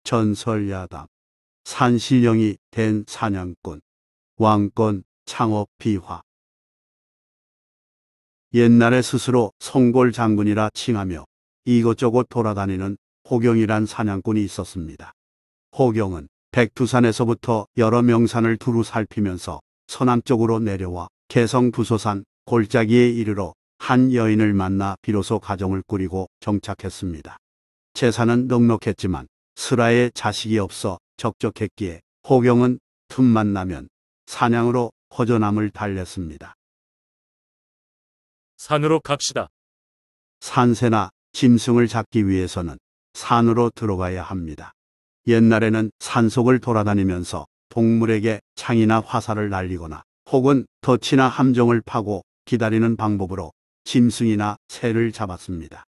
전설야담. 산신령이 된 사냥꾼. 왕권 창업 비화. 옛날에 스스로 성골 장군이라 칭하며 이것저것 돌아다니는 호경이란 사냥꾼이 있었습니다. 호경은 백두산에서부터 여러 명산을 두루 살피면서 서남쪽으로 내려와 개성 부소산 골짜기에 이르러 한 여인을 만나 비로소 가정을 꾸리고 정착했습니다. 재산은 넉넉했지만 슬하에 자식이 없어 적적했기에 호경은 틈만 나면 사냥으로 허전함을 달랬습니다. 산으로 갑시다. 산새나 짐승을 잡기 위해서는 산으로 들어가야 합니다. 옛날에는 산속을 돌아다니면서 동물에게 창이나 화살을 날리거나 혹은 덫이나 함정을 파고 기다리는 방법으로 짐승이나 새를 잡았습니다.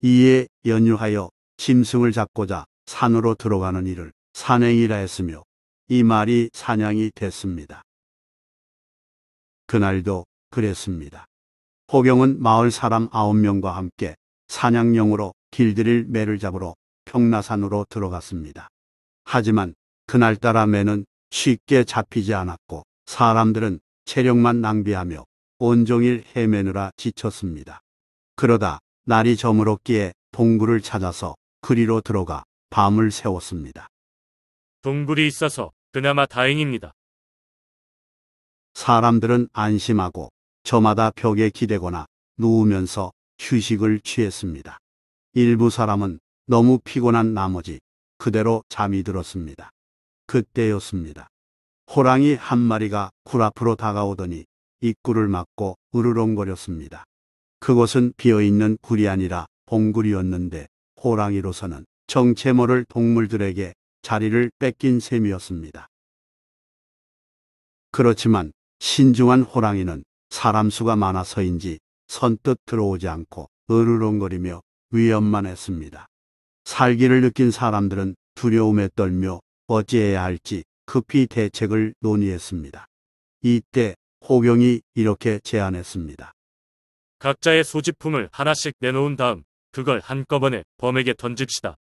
이에 연유하여 짐승을 잡고자 산으로 들어가는 일을 산행이라 했으며 이 말이 사냥이 됐습니다. 그날도 그랬습니다. 호경은 마을 사람 9명과 함께 사냥용으로 길들일 매를 잡으러 평나산으로 들어갔습니다. 하지만 그날따라 매는 쉽게 잡히지 않았고 사람들은 체력만 낭비하며 온종일 헤매느라 지쳤습니다. 그러다 날이 저물었기에 동굴을 찾아서 그리로 들어가 밤을 새웠습니다. 동굴이 있어서 그나마 다행입니다. 사람들은 안심하고 저마다 벽에 기대거나 누우면서 휴식을 취했습니다. 일부 사람은 너무 피곤한 나머지 그대로 잠이 들었습니다. 그때였습니다. 호랑이 한 마리가 굴 앞으로 다가오더니 입구를 막고 으르렁거렸습니다. 그곳은 비어있는 굴이 아니라 봉굴이었는데 호랑이로서는 정체 모를 동물들에게 자리를 뺏긴 셈이었습니다. 그렇지만 신중한 호랑이는 사람 수가 많아서인지 선뜻 들어오지 않고 으르렁거리며 위협만 했습니다. 살기를 느낀 사람들은 두려움에 떨며 어찌해야 할지 급히 대책을 논의했습니다. 이때 호경이 이렇게 제안했습니다. 각자의 소지품을 하나씩 내놓은 다음 그걸 한꺼번에 범에게 던집시다.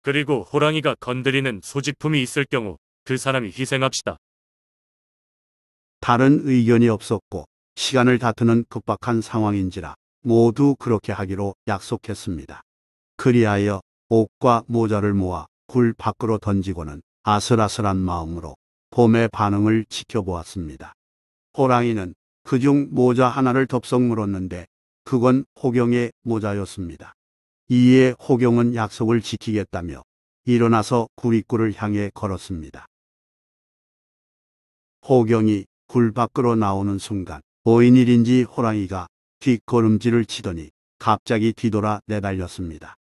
그리고 호랑이가 건드리는 소지품이 있을 경우 그 사람이 희생합시다. 다른 의견이 없었고 시간을 다투는 급박한 상황인지라 모두 그렇게 하기로 약속했습니다. 그리하여 옷과 모자를 모아 굴 밖으로 던지고는 아슬아슬한 마음으로 봄의 반응을 지켜보았습니다. 호랑이는 그중 모자 하나를 덥석 물었는데 그건 호경의 모자였습니다. 이에 호경은 약속을 지키겠다며 일어나서 굴 입구를 향해 걸었습니다. 호경이 굴 밖으로 나오는 순간 보인 일인지 호랑이가 뒷걸음질을 치더니 갑자기 뒤돌아 내달렸습니다.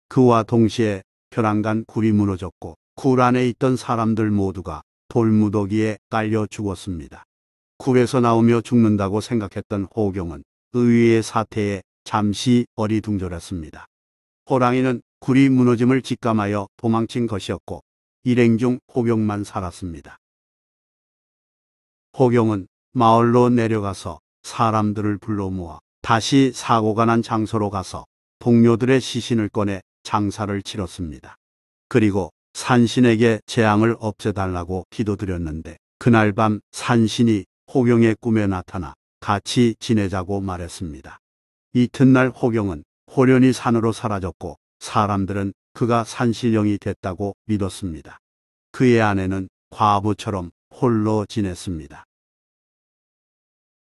그와 동시에 벼랑간 굴이 무너졌고 굴 안에 있던 사람들 모두가 돌무더기에 깔려 죽었습니다. 굴에서 나오며 죽는다고 생각했던 호경은 의외의 사태에 잠시 어리둥절했습니다. 호랑이는 굴이 무너짐을 직감하여 도망친 것이었고 일행 중 호경만 살았습니다. 호경은 마을로 내려가서 사람들을 불러 모아 다시 사고가 난 장소로 가서 동료들의 시신을 꺼내 장사를 치렀습니다. 그리고 산신에게 재앙을 없애달라고 기도드렸는데 그날 밤 산신이 호경의 꿈에 나타나 같이 지내자고 말했습니다. 이튿날 호경은 호련히 산으로 사라졌고 사람들은 그가 산신령이 됐다고 믿었습니다. 그의 아내는 과부처럼 홀로 지냈습니다.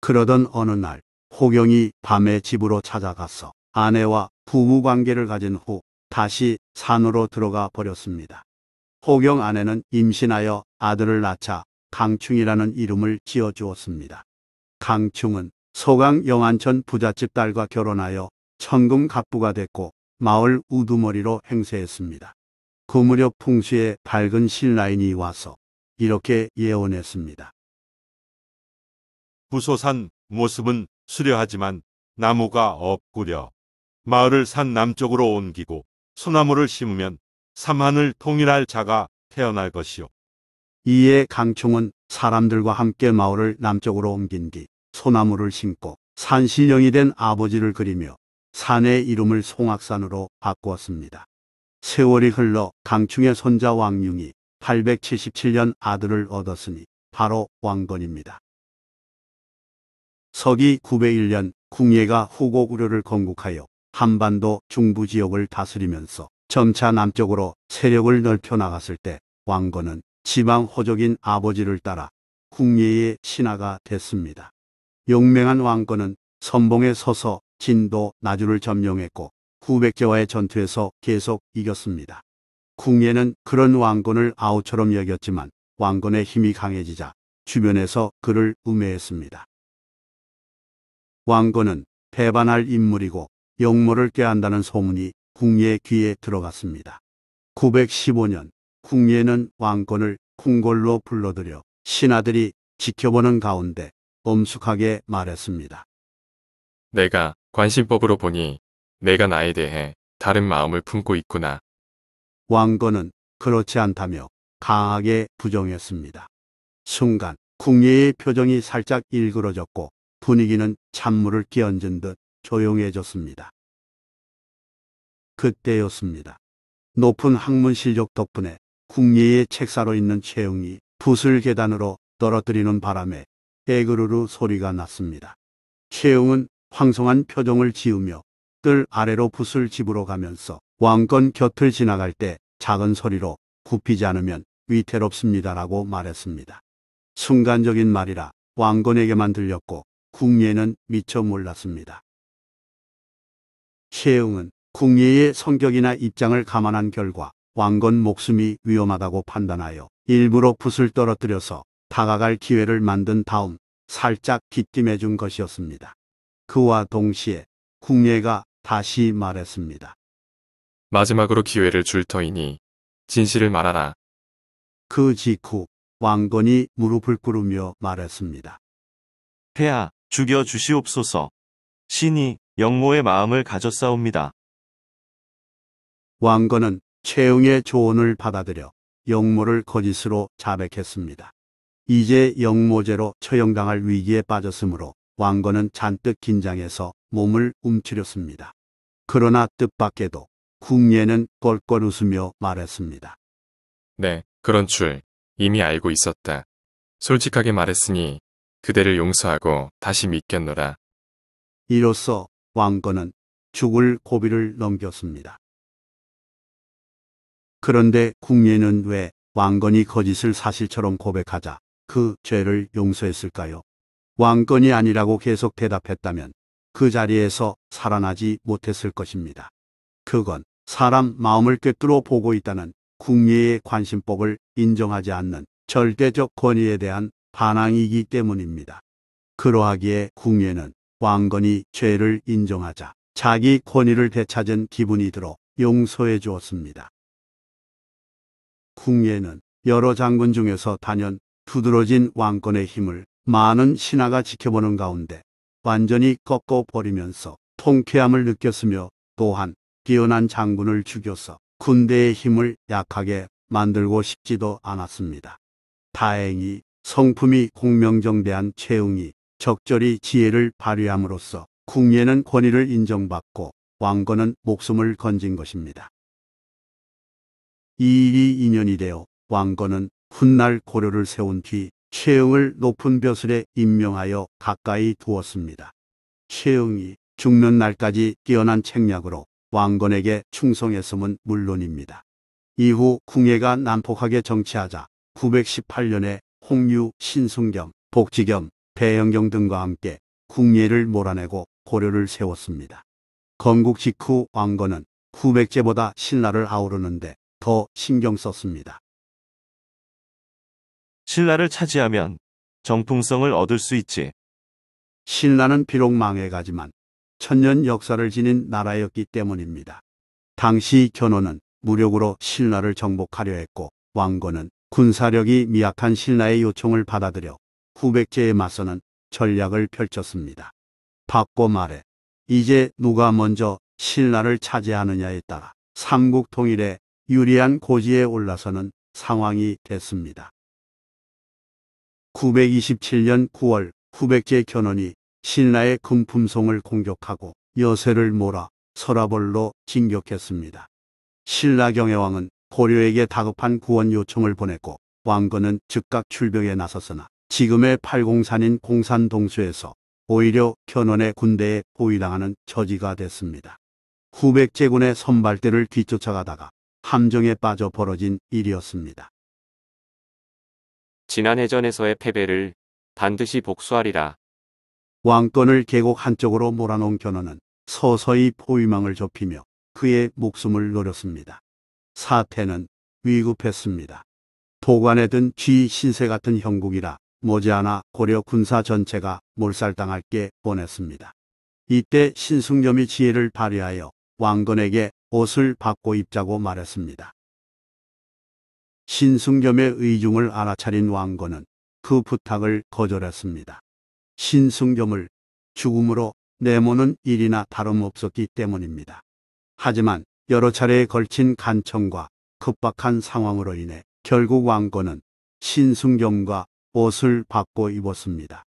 그러던 어느 날 호경이 밤에 집으로 찾아가서 아내와 부부관계를 가진 후 다시 산으로 들어가 버렸습니다. 호경 아내는 임신하여 아들을 낳자 강충이라는 이름을 지어주었습니다. 강충은 소강 영안천 부잣집 딸과 결혼하여 천금갑부가 됐고 마을 우두머리로 행세했습니다. 그 무렵 풍수에 밝은 신라인이 와서 이렇게 예언했습니다. 부소산 모습은 수려하지만 나무가 없구려. 마을을 산 남쪽으로 옮기고 소나무를 심으면 삼하늘 통일할 자가 태어날 것이요. 이에 강충은 사람들과 함께 마을을 남쪽으로 옮긴 뒤 소나무를 심고 산신령이 된 아버지를 그리며 산의 이름을 송악산으로 바꾸었습니다. 세월이 흘러 강충의 손자 왕융이 877년 아들을 얻었으니 바로 왕건입니다. 서기 901년 궁예가 후고 우려를 건국하여 한반도 중부 지역을 다스리면서 점차 남쪽으로 세력을 넓혀 나갔을 때 왕건은 지방 호족인 아버지를 따라 궁예의 신하가 됐습니다. 용맹한 왕건은 선봉에 서서 진도 나주를 점령했고 후백제와의 전투에서 계속 이겼습니다. 궁예는 그런 왕건을 아우처럼 여겼지만 왕건의 힘이 강해지자 주변에서 그를 우매했습니다. 왕건은 배반할 인물이고 영모를 꾀한다는 소문이 궁예의 귀에 들어갔습니다. 915년 궁예는 왕건을 궁궐로 불러들여 신하들이 지켜보는 가운데 엄숙하게 말했습니다. 내가 관심법으로 보니 내가 나에 대해 다른 마음을 품고 있구나. 왕건은 그렇지 않다며 강하게 부정했습니다. 순간 궁예의 표정이 살짝 일그러졌고 분위기는 찬물을 끼얹은 듯 조용해졌습니다. 그때였습니다. 높은 학문 실력 덕분에 궁예의 책사로 있는 최웅이 붓을 계단으로 떨어뜨리는 바람에 에그르르 소리가 났습니다. 최웅은 황송한 표정을 지으며 뜰 아래로 붓을 집으러 가면서 왕건 곁을 지나갈 때 작은 소리로 굽히지 않으면 위태롭습니다라고 말했습니다. 순간적인 말이라 왕건에게만 들렸고 궁예는 미처 몰랐습니다. 최웅은 궁예의 성격이나 입장을 감안한 결과 왕건 목숨이 위험하다고 판단하여 일부러 붓을 떨어뜨려서 다가갈 기회를 만든 다음 살짝 기띔해 준 것이었습니다. 그와 동시에 궁예가 다시 말했습니다. 마지막으로 기회를 줄 터이니 진실을 말하라. 그 직후 왕건이 무릎을 꿇으며 말했습니다. 폐하, 죽여 주시옵소서. 신이 영모의 마음을 가졌사옵니다. 왕건은 최웅의 조언을 받아들여 영모를 거짓으로 자백했습니다. 이제 영모죄로 처형당할 위기에 빠졌으므로 왕건은 잔뜩 긴장해서 몸을 움츠렸습니다. 그러나 뜻밖에도 궁예는 껄껄 웃으며 말했습니다. 네, 그런 줄 이미 알고 있었다. 솔직하게 말했으니 그대를 용서하고 다시 믿겠노라. 이로써 왕건은 죽을 고비를 넘겼습니다. 그런데 궁예는 왜 왕건이 거짓을 사실처럼 고백하자 그 죄를 용서했을까요? 왕건이 아니라고 계속 대답했다면 그 자리에서 살아나지 못했을 것입니다. 그건 사람 마음을 꿰뚫어 보고 있다는 궁예의 관심법을 인정하지 않는 절대적 권위에 대한 반항이기 때문입니다. 그러하기에 궁예는 왕건이 죄를 인정하자 자기 권위를 되찾은 기분이 들어 용서해 주었습니다. 궁예는 여러 장군 중에서 단연 두드러진 왕건의 힘을 많은 신하가 지켜보는 가운데 완전히 꺾어버리면서 통쾌함을 느꼈으며 또한 뛰어난 장군을 죽여서 군대의 힘을 약하게 만들고 싶지도 않았습니다. 다행히 성품이 공명정대한 최웅이 적절히 지혜를 발휘함으로써 궁예는 권위를 인정받고 왕건은 목숨을 건진 것입니다. 이 일이 인연이 되어 왕건은 훗날 고려를 세운 뒤 최웅을 높은 벼슬에 임명하여 가까이 두었습니다. 최웅이 죽는 날까지 뛰어난 책략으로 왕건에게 충성했음은 물론입니다. 이후 궁예가 난폭하게 정치하자 918년에 홍유, 신순겸, 복지겸, 배영경 등과 함께 궁예를 몰아내고 고려를 세웠습니다. 건국 직후 왕건은 후백제보다 신라를 아우르는데 더 신경 썼습니다. 신라를 차지하면 정통성을 얻을 수 있지. 신라는 비록 망해가지만 천년 역사를 지닌 나라였기 때문입니다. 당시 견훤은 무력으로 신라를 정복하려 했고 왕건은 군사력이 미약한 신라의 요청을 받아들여 후백제에 맞서는 전략을 펼쳤습니다. 바꿔 말해 이제 누가 먼저 신라를 차지하느냐에 따라 삼국 통일에 유리한 고지에 올라서는 상황이 됐습니다. 927년 9월 후백제 견훤이 신라의 금품송을 공격하고 여세를 몰아 서라벌로 진격했습니다. 신라 경혜왕은 고려에게 다급한 구원 요청을 보냈고 왕건은 즉각 출병에 나섰으나 지금의 팔공산인 공산동수에서 오히려 견훤의 군대에 포위당하는 처지가 됐습니다. 후백제군의 선발대를 뒤쫓아가다가 함정에 빠져 벌어진 일이었습니다. 지난 해전에서의 패배를 반드시 복수하리라. 왕권을 계곡 한쪽으로 몰아놓은 견훤은 서서히 포위망을 좁히며 그의 목숨을 노렸습니다. 사태는 위급했습니다. 도관에 든 쥐 신세 같은 형국이라 머지않아 고려 군사 전체가 몰살당할 게 뻔했습니다. 이때 신승겸이 지혜를 발휘하여 왕건에게 옷을 받고 입자고 말했습니다. 신승겸의 의중을 알아차린 왕건은 그 부탁을 거절했습니다. 신승겸을 죽음으로 내모는 일이나 다름없었기 때문입니다. 하지만 여러 차례에 걸친 간청과 급박한 상황으로 인해 결국 왕건은 신승겸과 옷을 받고 입었습니다.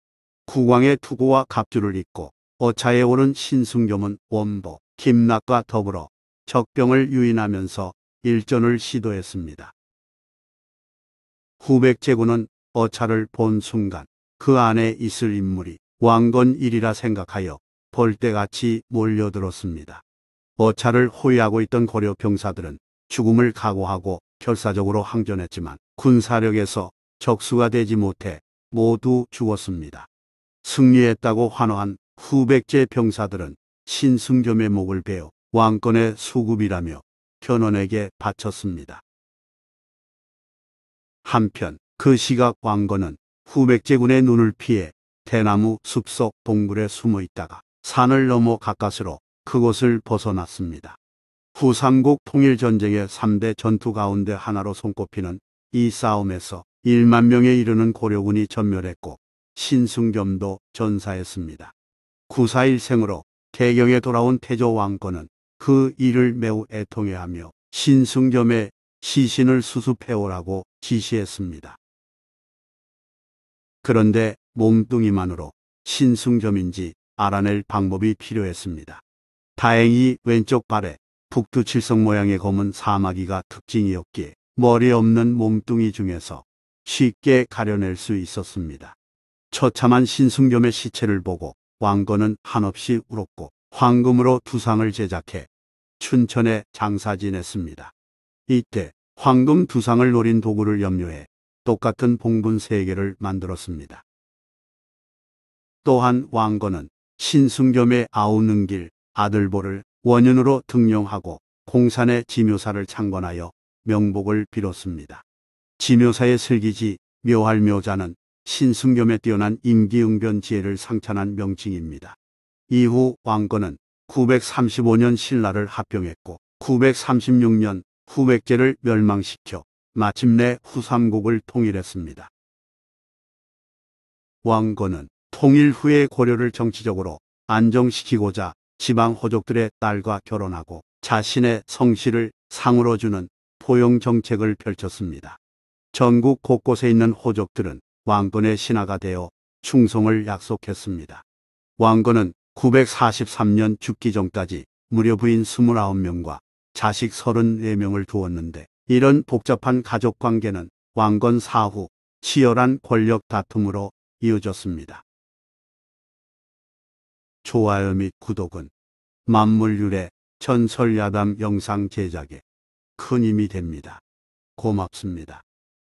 국왕의 투구와 갑주를 입고 어차에 오른 신승겸은 원보, 김낙과 더불어 적병을 유인하면서 일전을 시도했습니다. 후백제군은 어차를 본 순간 그 안에 있을 인물이 왕건일이라 생각하여 벌떼같이 몰려들었습니다. 어차를 호위하고 있던 고려 병사들은 죽음을 각오하고 결사적으로 항전했지만 군사력에서 적수가 되지 못해 모두 죽었습니다. 승리했다고 환호한 후백제 병사들은 신승겸의 목을 베어 왕권의 수급이라며 견훤에게 바쳤습니다. 한편 그 시각 왕건은 후백제군의 눈을 피해 대나무 숲속 동굴에 숨어 있다가 산을 넘어 가까스로 그곳을 벗어났습니다. 후삼국 통일전쟁의 3대 전투 가운데 하나로 손꼽히는 이 싸움에서 1만 명에 이르는 고려군이 전멸했고 신승겸도 전사했습니다. 941생으로 개경에 돌아온 태조 왕건은 그 일을 매우 애통해하며 신승겸의 시신을 수습해오라고 지시했습니다. 그런데 몸뚱이만으로 신승겸인지 알아낼 방법이 필요했습니다. 다행히 왼쪽 발에 북두칠성 모양의 검은 사마귀가 특징이었기에 머리 없는 몸뚱이 중에서 쉽게 가려낼 수 있었습니다. 처참한 신승겸의 시체를 보고 왕건은 한없이 울었고 황금으로 두상을 제작해 춘천에 장사 지냈습니다. 이때 황금 두상을 노린 도구를 염료해 똑같은 봉분 3개를 만들었습니다. 또한 왕건은 신승겸의 아우능길 아들보를 원윤으로 등용하고 공산의 지묘사를 창건하여 명복을 빌었습니다. 지묘사의 슬기지 묘할 묘자는 신승겸의 뛰어난 임기응변 지혜를 상찬한 명칭입니다. 이후 왕건은 935년 신라를 합병했고 936년 후백제를 멸망시켜 마침내 후삼국을 통일했습니다. 왕건은 통일 후에 고려를 정치적으로 안정시키고자 지방 호족들의 딸과 결혼하고 자신의 성씨를 상으로 주는 포용 정책을 펼쳤습니다. 전국 곳곳에 있는 호족들은 왕건의 신하가 되어 충성을 약속했습니다. 왕건은 943년 죽기 전까지 무려 부인 29명과 자식 34명을 두었는데 이런 복잡한 가족 관계는 왕건 사후 치열한 권력 다툼으로 이어졌습니다. 좋아요 및 구독은 만물유래 전설야담 영상 제작에 큰 힘이 됩니다. 고맙습니다.